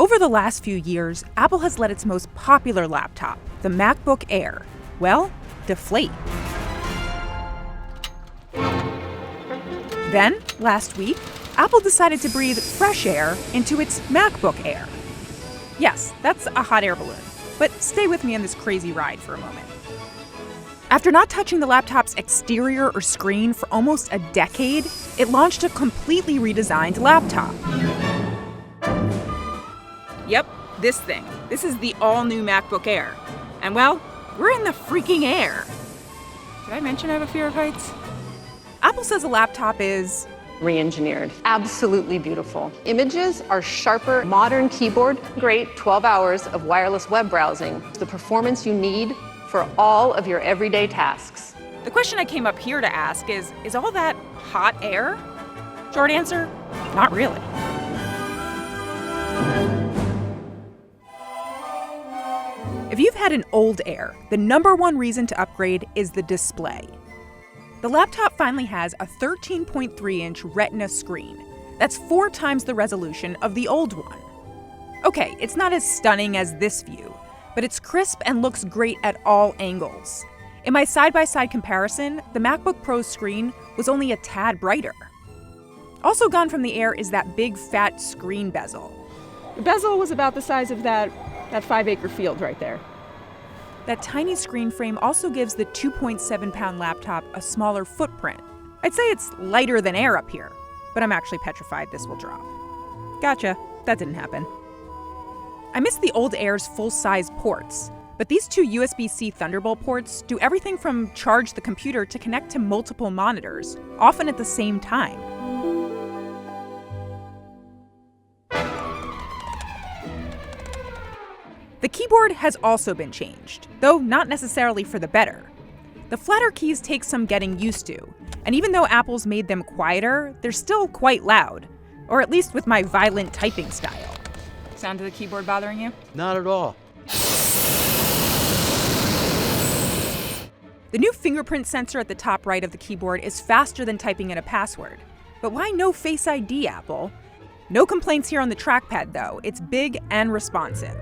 Over the last few years, Apple has let its most popular laptop, the MacBook Air, well, deflate. Then, last week, Apple decided to breathe fresh air into its MacBook Air. Yes, that's a hot air balloon, but stay with me on this crazy ride for a moment. After not touching the laptop's exterior or screen for almost a decade, it launched a completely redesigned laptop. Yep, this thing. This is the all-new MacBook Air. And well, we're in the freaking air. Did I mention I have a fear of heights? Apple says the laptop is re-engineered. Absolutely beautiful. Images are sharper, modern keyboard, great 12 hours of wireless web browsing. The performance you need for all of your everyday tasks. The question I came up here to ask is all that hot air? Short answer, not really. If you've had an old Air, the number one reason to upgrade is the display. The laptop finally has a 13.3-inch Retina screen. That's 4 times the resolution of the old one. Okay, it's not as stunning as this view, but it's crisp and looks great at all angles. In my side-by-side comparison, the MacBook Pro's screen was only a tad brighter. Also gone from the Air is that big, fat screen bezel. The bezel was about the size of that 5-acre field right there. That tiny screen frame also gives the 2.7-pound laptop a smaller footprint. I'd say it's lighter than air up here, but I'm actually petrified this will drop. Gotcha, that didn't happen. I miss the old Air's full-size ports, but these 2 USB-C Thunderbolt ports do everything from charge the computer to connect to multiple monitors, often at the same time. The keyboard has also been changed, though not necessarily for the better. The flatter keys take some getting used to, and even though Apple's made them quieter, they're still quite loud, or at least with my violent typing style. Sound of the keyboard bothering you? Not at all. The new fingerprint sensor at the top right of the keyboard is faster than typing in a password. But why no Face ID, Apple? No complaints here on the trackpad, though. It's big and responsive.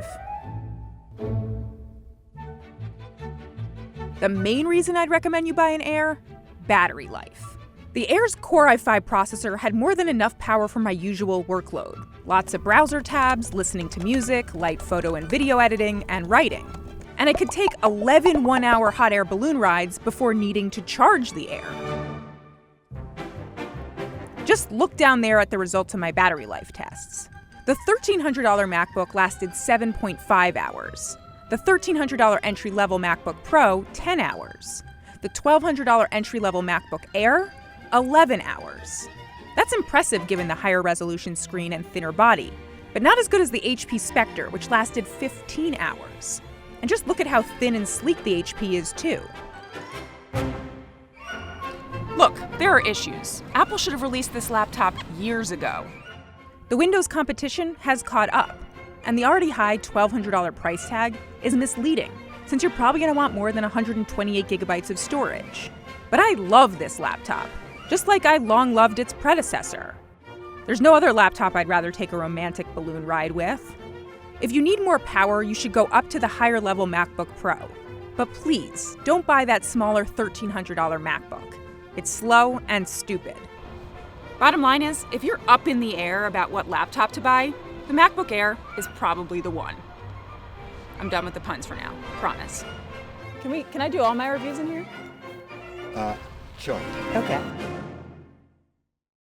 The main reason I'd recommend you buy an Air? Battery life. The Air's Core i5 processor had more than enough power for my usual workload. Lots of browser tabs, listening to music, light photo and video editing, and writing. And I could take 11 one-hour hot air balloon rides before needing to charge the Air. Just look down there at the results of my battery life tests. The $1,300 MacBook lasted 7.5 hours. The $1,300 entry-level MacBook Pro, 10 hours. The $1,200 entry-level MacBook Air, 11 hours. That's impressive given the higher resolution screen and thinner body, but not as good as the HP Spectre, which lasted 15 hours. And just look at how thin and sleek the HP is, too. Look, there are issues. Apple should have released this laptop years ago. The Windows competition has caught up, and the already high $1,200 price tag is misleading, since you're probably going to want more than 128 gigabytes of storage. But I love this laptop, just like I long loved its predecessor. There's no other laptop I'd rather take a romantic balloon ride with. If you need more power, you should go up to the higher level MacBook Pro. But please, don't buy that smaller $1,300 MacBook. It's slow and stupid. Bottom line is, if you're up in the air about what laptop to buy, the MacBook Air is probably the one. I'm done with the puns for now, promise. Can I do all my reviews in here? Sure. Okay.